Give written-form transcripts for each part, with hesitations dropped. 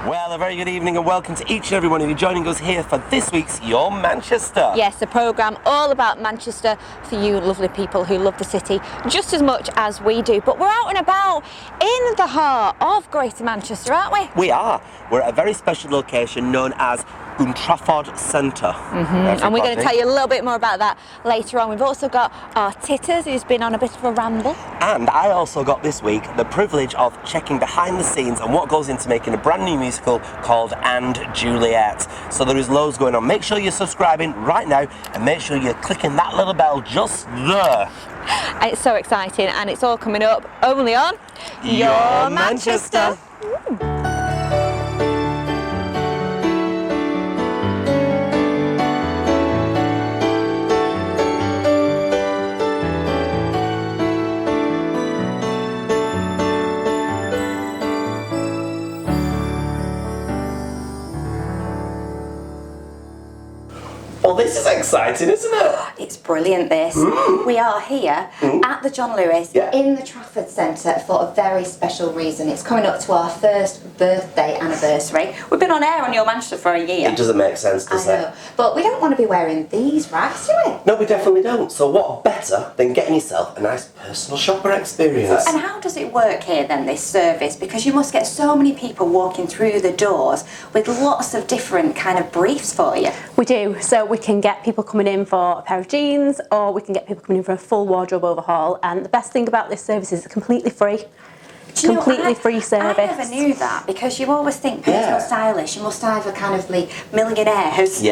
Well, a very good evening and welcome to each and every one of you joining us here for this week's Your Manchester. Yes, a programme all about Manchester for you lovely people who love the city just as much as we do. But we're out and about in the heart of Greater Manchester, aren't we? We are. We're at a very special location known as Trafford Centre. And we're going to tell you a little bit more about that later on. We've also got our Titters, who's been on a bit of a ramble. And I also got this week the privilege of checking behind the scenes on what goes into making a brand new musical called And Juliet. So there is loads going on. Make sure you're subscribing right now and make sure you're clicking that little bell just there. And it's so exciting, and it's all coming up only on Your Manchester. Well, this is exciting, isn't it? It's brilliant, this. We are here at the John Lewis in the Trafford Centre for a very special reason. It's coming up to our first birthday anniversary. We've been on air on Your Manchester for a year. It doesn't make sense, does it? But we don't want to be wearing these rags, do we? No, we definitely don't. So what better than getting yourself a nice personal shopper experience? And how does it work here then, this service? Because you must get so many people walking through the doors with lots of different kind of briefs for you. We do. So we can get people coming in for a pair of jeans, or we can get people coming in for a full wardrobe overhaul. And the best thing about this service is it's completely free. Completely free service. I never knew that, because you always think personal stylists, you must either kind of be millionaires,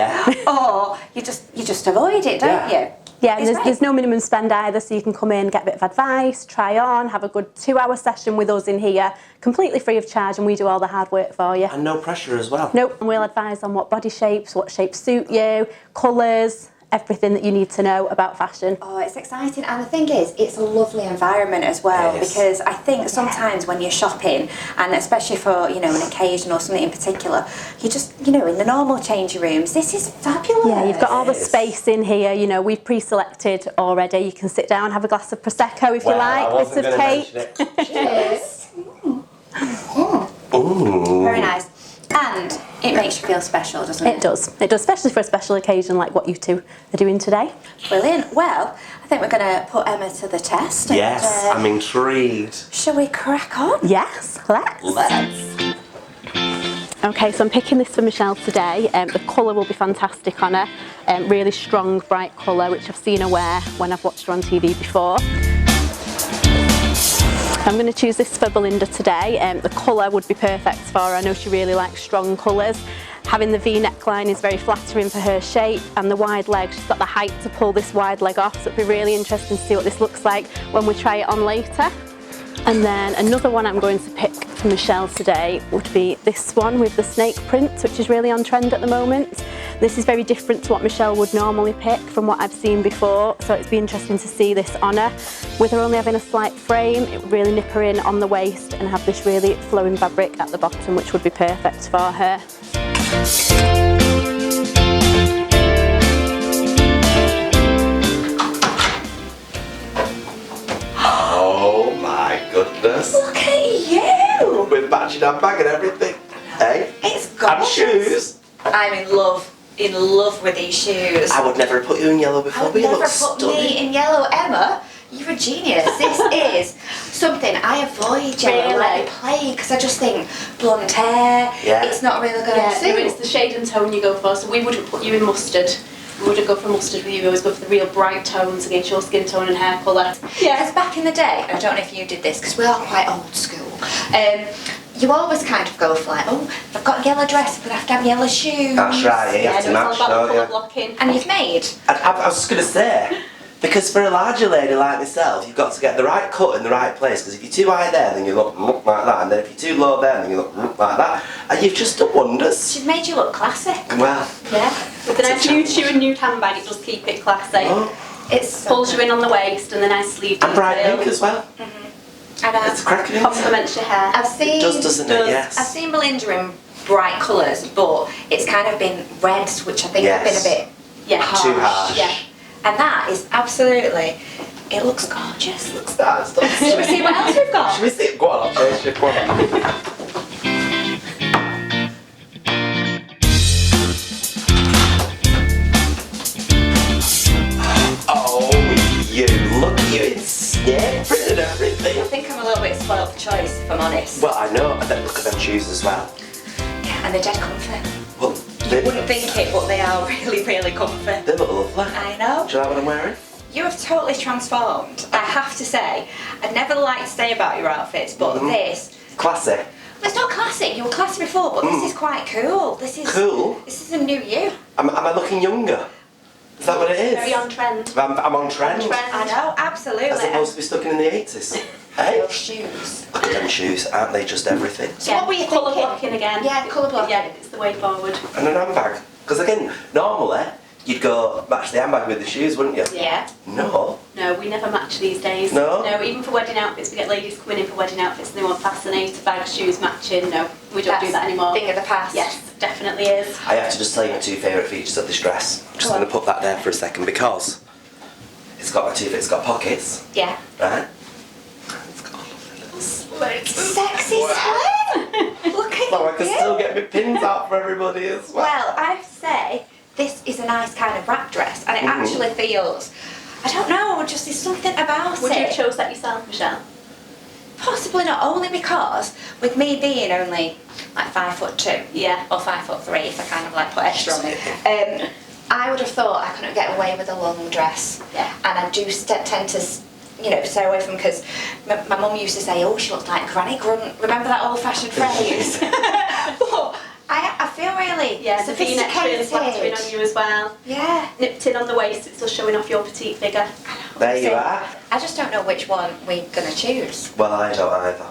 or you just avoid it, don't you? Yeah, and there's no minimum spend either, so you can come in, get a bit of advice, try on, have a good 2-hour session with us in here, completely free of charge, and we do all the hard work for you. And no pressure as well. Nope, and we'll advise on what body shapes, what shapes suit you, colours, everything that you need to know about fashion. Oh, it's exciting, and the thing is, it's a lovely environment as well, because I think sometimes when you're shopping, and especially for, you know, an occasion or something in particular, you just, you know, in the normal changing rooms, this is fabulous. Yeah, you've got all the space in here, you know, we've pre-selected already. You can sit down, have a glass of Prosecco if you like, bits of cake. Cheers. Very nice. And it makes you feel special, doesn't it? It does. It does, especially for a special occasion like what you two are doing today. Brilliant. Well, I think we're going to put Emma to the test. Yes, and, I'm intrigued. Shall we crack on? Yes, let's. Okay, so I'm picking this for Michelle today. The colour will be fantastic on her. Really strong, bright colour, which I've seen her wear when I've watched her on TV before. I'm going to choose this for Belinda today. The colour would be perfect for her. I know she really likes strong colours. Having the V neckline is very flattering for her shape, and the wide leg, she's got the height to pull this wide leg off, so it'll be really interesting to see what this looks like when we try it on later. And then another one I'm going to pick for Michelle today would be this one with the snake print, which is really on trend at the moment. This is very different to what Michelle would normally pick from what I've seen before, so it'd be interesting to see this on her. With her only having a slight frame, it would really nip her in on the waist and have this really flowing fabric at the bottom, which would be perfect for her. Oh my goodness. Look at you! With matching handbag and everything. Hey? It's gorgeous. And shoes. I'm in love with these shoes. I would never have put you in yellow before, but you look put me in yellow. Emma, you're a genius. This is something I avoid yellow like the plague, because I just think blonde hair, it's not really going to suit. It's the shade and tone you go for, so we wouldn't put you in mustard. We wouldn't go for mustard with you, we always go for the real bright tones against your skin tone and hair colour. Yeah, because back in the day, I don't know if you did this, because we are quite old school, you always kind of go for like, oh, if I've got a yellow dress, I'm going to have yellow shoes. That's right, you have to match, don't you? Blocking. And you've made. I was just going to say, because for a larger lady like myself, you've got to get the right cut in the right place, because if you're too high there, then you look like that, and then if you're too low there, then you look like that, and you've just done wonders. She's made you look classy. Well, yeah. With the nice nude shoe and nude handbag, it does keep it classy. Oh. It so pulls you in on the waist and the nice sleeve detail. And bright pink as well. And it's cracking. Complements your hair. I've seen, it does, doesn't it? Yes. I've seen Belinda in bright colours, but it's kind of been reds, which I think have been a bit harsh. Too harsh. Yeah. And that is absolutely, it looks gorgeous. Looks that. Should we see what else we've got? Should we see? Go on, I'll change it. Go on. this. Well, I know, and then look at them shoes as well. Yeah, and they're dead comfy. Well, You wouldn't think it, but they are really, really comfy. they look lovely. I know. Do you like what I'm wearing? You have totally transformed. I have to say, I never like to say about your outfits, but this... Classy. Well, it's not classic. You were classy before, but this is quite cool. This is Cool? This is a new you. Am I looking younger? Is that what it is? Very on trend. I'm on trend. I know, absolutely. As opposed to be stuck in the 80s. Hey? Those shoes. Look at them shoes, aren't they just everything? So what were you Colour thinking? blocking again. Yeah, colour blocking. Yeah, it's the way forward. And an handbag. Because again, normally, you'd go match the handbag with the shoes, wouldn't you? Yeah. No. No, we never match these days. No? No, even for wedding outfits, we get ladies coming in for wedding outfits and they want fascinator bags, shoes matching. No, we don't do that anymore. Thing of the past. Yes, definitely is. I have to just tell you my two favourite features of this dress. I'm just Go on. going to put that there for a second because it's got pockets, Yeah. right? It's got a lovely little slit. Sexy slit. Look at So I can you. still get my pins out for everybody as well. Well, I have to say, this is a nice kind of wrap dress, and it actually feels. I don't know. Just there's something about Would it. you have chose that yourself, Michelle? Possibly not, only because with me being only like 5'2", Yeah. or 5'3", if I kind of like put extra on it, I would have thought I couldn't get away with a long dress. Yeah. And I do tend to, stay away from, because my mum used to say, "Oh, she looks like Granny Grunt." Remember that old-fashioned phrase? But I feel really Yeah, the V-neck's really flattering on you as well. Yeah. Nipped in on the waist, it's still showing off your petite figure. There you So, are. I just don't know which one we're gonna choose. Well, I don't either.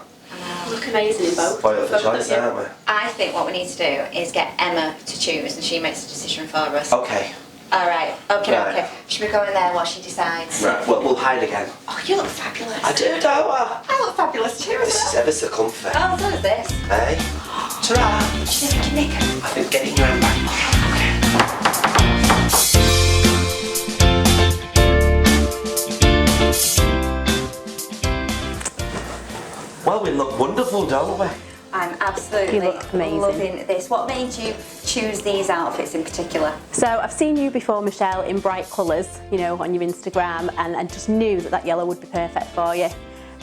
You look amazing in both. Spoiled for Both of choice, you. aren't we? I think what we need to do is get Emma to choose, and she makes the decision for us. Okay. All right. Okay. Right. Okay. Should we go in there while she decides? Right, well, we'll hide again. Oh, you look fabulous. I do, don't I? I look fabulous too. This is ever so comfy. Oh, so is this. Hey? Ta-ra! Do you think you can nick her? I think getting your handbag. Well, we look wonderful, don't we? I'm absolutely You look amazing. loving this. What made you choose these outfits in particular? So I've seen you before, Michelle, in bright colours, on your Instagram, and I just knew that yellow would be perfect for you.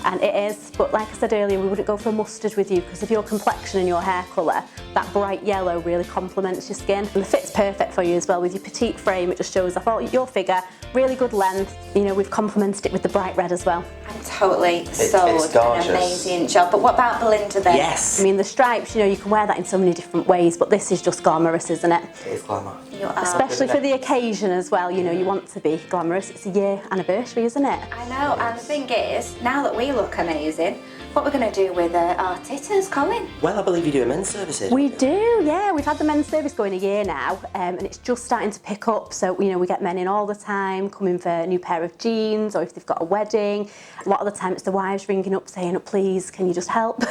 And it is, but like I said earlier, we wouldn't go for a mustard with you because of your complexion and your hair colour. That bright yellow really complements your skin, and the fit's perfect for you as well. With your petite frame, it just shows off all your figure, really good length. We've complemented it with the bright red as well. I'm totally sold. it's gorgeous. An amazing job. But what about Belinda then? Yes. I mean, the stripes, you can wear that in so many different ways, but this is just glamorous, isn't it? It is glamour. You are. Especially for the occasion as well, you want to be glamorous. It's a year anniversary, isn't it? I know, and the thing is, now that we look amazing, what we're going to do with our titters, Colin? Well, I believe you do a men's service here. We do, yeah. We've had the men's service going a year now, and it's just starting to pick up. So, we get men in all the time, coming for a new pair of jeans, or if they've got a wedding. A lot of the time it's the wives ringing up saying, "Oh, please, can you just help?"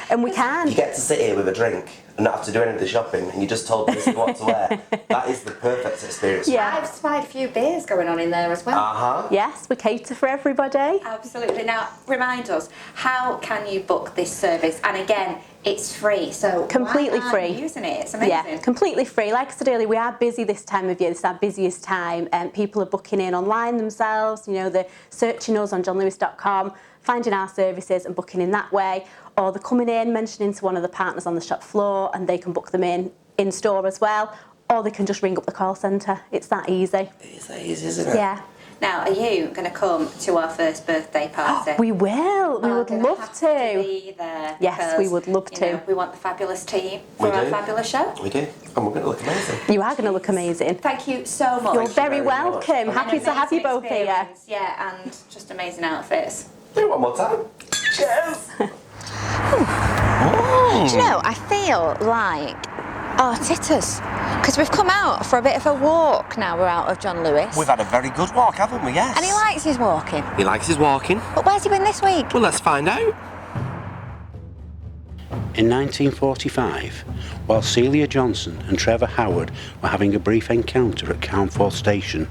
And we can. You get to sit here with a drink and not have to do any of the shopping, and you just told us what to wear. That is the perfect experience. Yeah. I've spied a few beers going on in there as well. Uh-huh. Yes, we cater for everybody. Absolutely. Now, remind us, how can you book this service? And again, it's free, so Completely why aren't you free. using it? It's amazing. Yeah, completely free. Like I said earlier, we are busy this time of year. This is our busiest time, and people are booking in online themselves. They're searching us on johnlewis.com, finding our services and booking in that way, or they're coming in, mentioning to one of the partners on the shop floor, and they can book them in store as well, or they can just ring up the call centre. It's that easy. It's that easy, isn't it? Yeah. Now, are you going to come to our first birthday party? We will. We would Gonna love have to. be there. Yes, because, we would love to. We want the fabulous team We for our do. fabulous show. We do. And we're going to look amazing. You are going to look amazing. Thank you so much. You're you very very much. welcome. An Happy to have you amazing both here. experience, yeah, and just amazing outfits. Do it one more time. Cheers. Do you know, I feel like our titters, because we've come out for a bit of a walk now we're out of John Lewis. We've had a very good walk, haven't we? Yes. And he likes his walking. He likes his walking. But where's he been this week? Well, let's find out. In 1945, while Celia Johnson and Trevor Howard were having a brief encounter at Carnforth Station,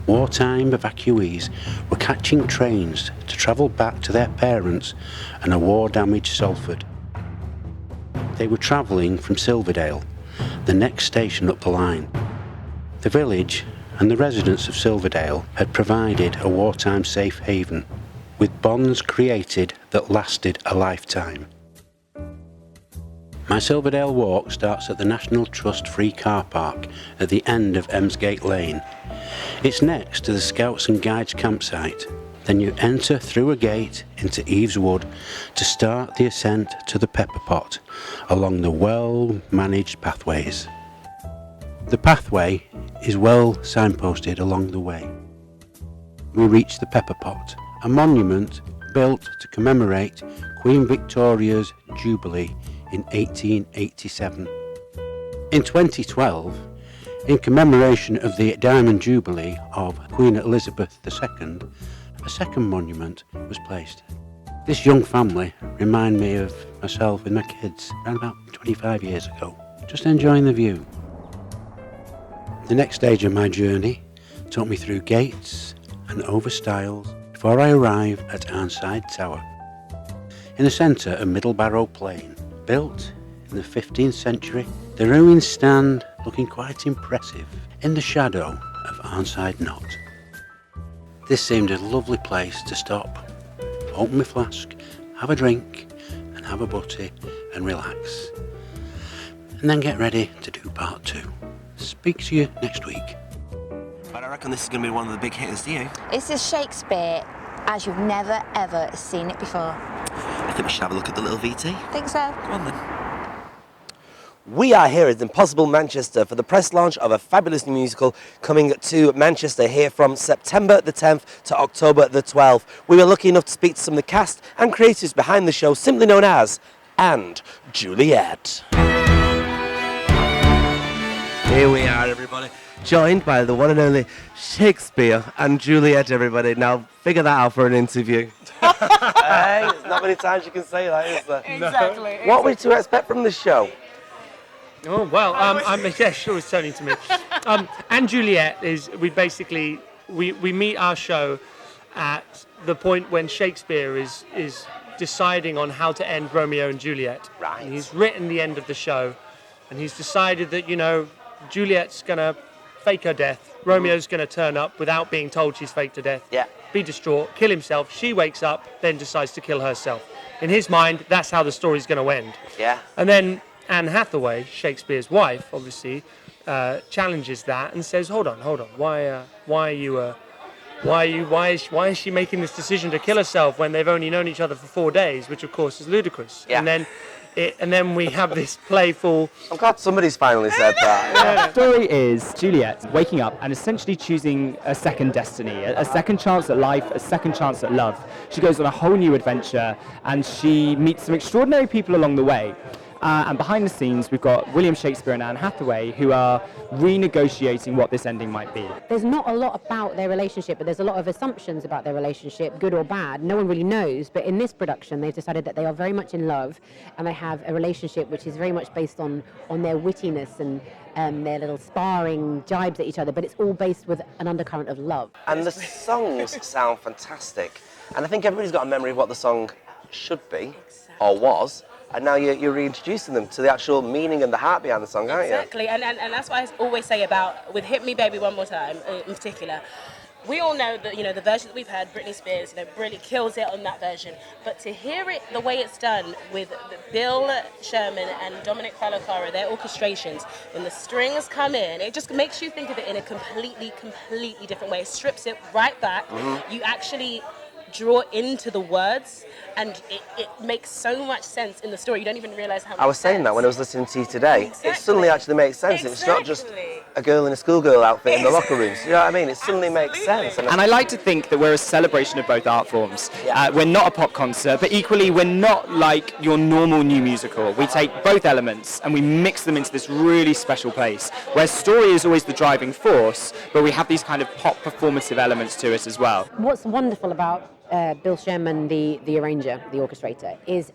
wartime evacuees were catching trains to travel back to their parents and a war-damaged Salford. They were travelling from Silverdale, the next station up the line. The village and the residents of Silverdale had provided a wartime safe haven, with bonds created that lasted a lifetime. My Silverdale walk starts at the National Trust Free Car Park at the end of Emsgate Lane. It's next to the Scouts and Guides campsite. Then you enter through a gate into Eves Wood to start the ascent to the Pepper Pot along the well-managed pathways. The pathway is well signposted along the way. We reach the Pepper Pot, a monument built to commemorate Queen Victoria's Jubilee in 1887. In 2012, in commemoration of the Diamond Jubilee of Queen Elizabeth II, a second monument was placed. This young family remind me of myself with my kids around about 25 years ago, just enjoying the view. The next stage of my journey took me through gates and over stiles before I arrived at Arnside Tower. In the centre of Middlebarrow Plain, built in the 15th century, the ruins stand looking quite impressive in the shadow of Arnside Knott. This seemed a lovely place to stop, open my flask, have a drink and have a butty and relax. And then get ready to do part 2. Speak to you next week. But I reckon this is going to be one of the big hitters, do you? This is Shakespeare as you've never ever seen it before. I think we should have a look at the little VT. Think so? Come on then. We are here at Impossible Manchester for the press launch of a fabulous new musical coming to Manchester here from September the 10th to October the 12th. We were lucky enough to speak to some of the cast and creators behind the show, simply known as And Juliet. Here we are, everybody, joined by the one and only Shakespeare and Juliet, everybody. Now, figure that out for an interview. Hey, there's not many times you can say that, is there? Exactly. What were we to expect from the show? Oh, well, yeah, sure, it's turning to me. And Juliet is, we meet our show at the point when Shakespeare is deciding on how to end Romeo and Juliet. Right. And he's written the end of the show, and he's decided that, you know, Juliet's going to fake her death. Romeo's going to turn up without being told she's faked her death. Yeah. Be distraught, kill himself. She wakes up, then decides to kill herself. In his mind, that's how the story's going to end. Yeah. And then Anne Hathaway, Shakespeare's wife, obviously, challenges that and says, "Hold on, why is she making this decision to kill herself when they've only known each other for 4 days?" Which, of course, is ludicrous. Yeah. And then we have this playful. I'm glad somebody's finally said that. The story is Juliet waking up and essentially choosing a second destiny, a second chance at life, a second chance at love. She goes on a whole new adventure and she meets some extraordinary people along the way. And behind the scenes, we've got William Shakespeare and Anne Hathaway, who are renegotiating what this ending might be. There's not a lot about their relationship, but there's a lot of assumptions about their relationship, good or bad. No one really knows, but in this production, they've decided that they are very much in love, and they have a relationship which is very much based on their wittiness and their little sparring jibes at each other, but it's all based with an undercurrent of love. And the songs sound fantastic. And I think everybody's got a memory of what the song should be, or was. And now you're reintroducing them to the actual meaning and the heart behind the song, aren't you? Exactly, and that's what I always say about, with Hit Me Baby One More Time in particular, we all know that, you know, the version that we've heard, Britney Spears, you know, really kills it on that version. But to hear it the way it's done with Bill Sherman and Dominic Falocaro, their orchestrations, when the strings come in, it just makes you think of it in a completely different way. It strips it right back. Mm-hmm. You actually draw into the words, and it makes so much sense in the story. You don't even realise how much I was saying that when I was listening to you today. Exactly. It suddenly actually makes sense. Exactly. It's not just a girl in a schoolgirl outfit in the locker rooms. You know what I mean? It suddenly makes sense. And I like to think that we're a celebration of both art forms. Yeah. We're not a pop concert, but equally we're not like your normal new musical. We take both elements and we mix them into this really special place, where story is always the driving force, but we have these kind of pop performative elements to it as well. What's wonderful about Bill Sherman, the arranger, the orchestrator, is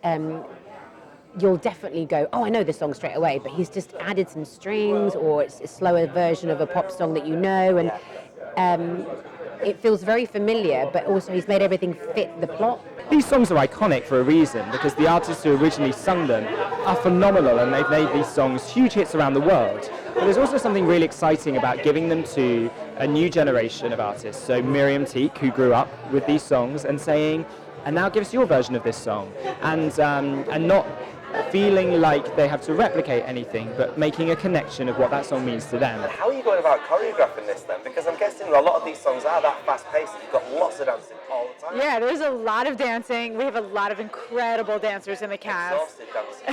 you'll definitely go, oh, I know this song straight away, but he's just added some strings, or it's a slower version of a pop song that you know, and it feels very familiar, but also he's made everything fit the plot. These songs are iconic for a reason, because the artists who originally sung them are phenomenal, and they've made these songs huge hits around the world. But there's also something really exciting about giving them to a new generation of artists. So Miriam Teak, who grew up with these songs, and saying, and now give us your version of this song, and not feeling like they have to replicate anything, but making a connection of what that song means to them. How are you going about choreographing this then? Because I'm guessing a lot of these songs are that fast-paced and you've got lots of dancing all the time. Yeah, there's a lot of dancing. We have a lot of incredible dancers in the cast. Exhausted dancing.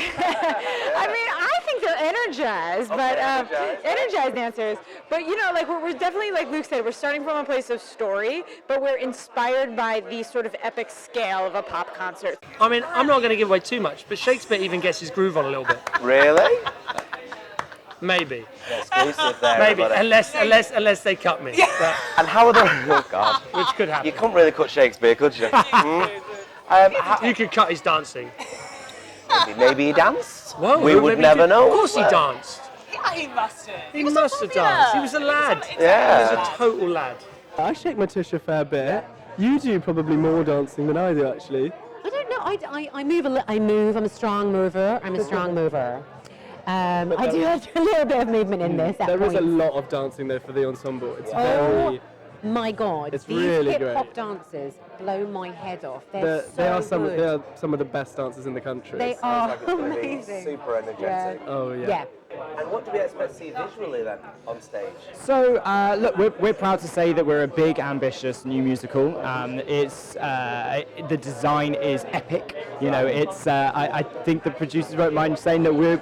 I mean, I think they're energized, but energized dancers. But you know, like we're definitely, like Luke said, we're starting from a place of story, but we're inspired by the sort of epic scale of a pop concert. I mean, I'm not going to give away too much, but Shakespeare even gets his groove on a little bit. Really? Maybe. Exclusive there. Maybe, everybody. unless they cut me. And how are the... Oh, God. Which could happen. You couldn't really cut Shakespeare, could you? You could cut his dancing. Maybe he danced? Whoa, we would never know. Of course he danced. Yeah, he must have. He must have danced. He was a lad. Yeah. He was a total lad. I shake my tush a fair bit. You do probably more dancing than I do, actually. I don't know. I move a little. I move. I'm a strong mover. I do have a little bit of movement in this. There is a lot of dancing though for the ensemble. It's very. My God, It's these really hip-hop great. dancers blow my head off. They They're are so good. they are some of the best dancers in the country. They are amazing. Super energetic. Oh yeah. Yeah. And what do we expect to see visually then on stage? So, look, we're proud to say that we're a big, ambitious new musical. The design is epic. You know, it's. I think the producers won't mind saying that we're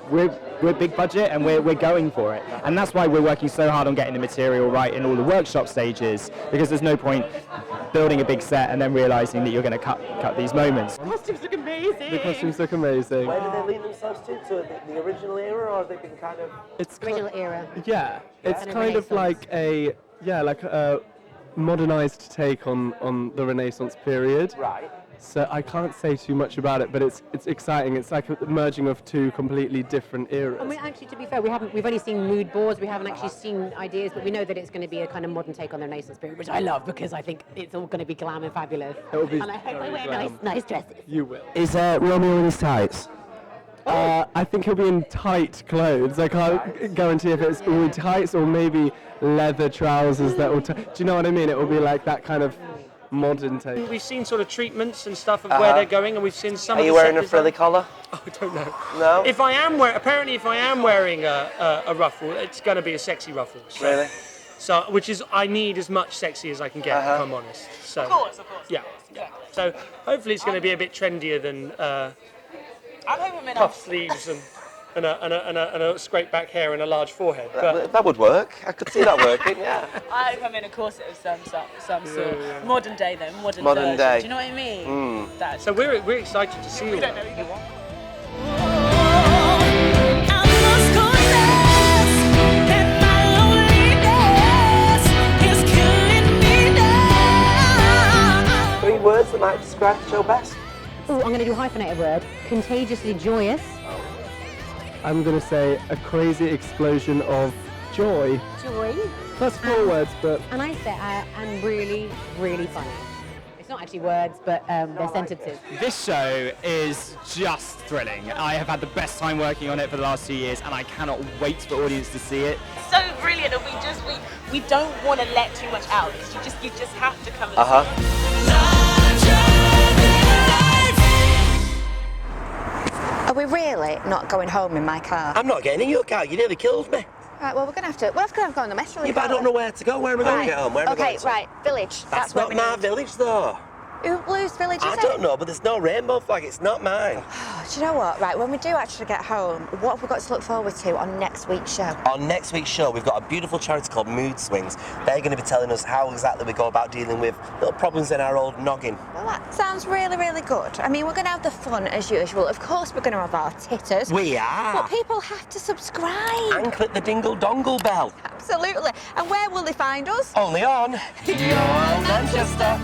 big budget and we're going for it. And that's why we're working so hard on getting the material right in all the workshop stages, because there's no point building a big set and then realizing that you're going to cut these moments. Costumes look amazing. The costumes look amazing. Where do they lean themselves to the original era, or have they been kind of... It's Original era. Yeah, it's And a kind of Renaissance. like a modernized take on the Renaissance period. Right. So I can't say too much about it, but it's exciting. It's like a merging of two completely different eras. I mean, actually, to be fair, we've only seen mood boards. We haven't actually seen ideas, but we know that it's going to be a kind of modern take on the Renaissance period, which I love because I think it's all going to be glam and fabulous. It will be And I hope I very wear glam. nice dresses. You will. Is Romeo in his tights? I think he'll be in tight clothes. I can't guarantee if it's all tights or maybe leather trousers that will... Do you know what I mean? It will be like that kind of modern take. We've seen sort of treatments and stuff of where they're going, and we've seen some. Are you wearing a frilly collar? Oh, I don't know. No? If I am wearing a ruffle, it's going to be a sexy ruffle. So, Really? So, which is, I need as much sexy as I can get, if I'm honest. So, Of course. yeah. So hopefully it's going to be a bit trendier than I'm hoping puff sleeves and a scraped back hair and a large forehead. But That would work. I could see that working, yeah. I hope I'm in a corset of some sort. Yeah. Modern day though, modern Modern version. day. Do you know what I mean? That's so we're excited to see all we don't know that. who you are. Three words that might describe the show best. Oh, I'm going to do a hyphenated word. Contagiously joyous. I'm going to say a crazy explosion of joy. Joy. That's 4 words, but And I say I'm really, really funny. It's not actually words, but they're sentences. This show is just thrilling. I have had the best time working on it for the last 2 years, and I cannot wait for audience to see it. So brilliant, and we don't want to let too much out because you just have to come and see it. Are we really not going home in my car? I'm not getting in your car. You nearly killed me. Right, well, we're going to have to go on the metro. Yeah, but I don't know where to go. Where am I going to get home? Where am I going Okay, to? right, village. That's where not we my need. village, though. Whose village is I it? don't know, but there's no rainbow flag. It's not mine. Do you know what? Right, when we do actually get home, what have we got to look forward to on next week's show? On next week's show, we've got a beautiful charity called Mood Swings. They're going to be telling us how exactly we go about dealing with little problems in our old noggin. Well, that sounds really, really good. I mean, we're going to have the fun as usual. Of course, we're going to have our titters. We are. But people have to subscribe. And click the dingle dongle bell. Absolutely. And where will they find us? Only on Your Manchester.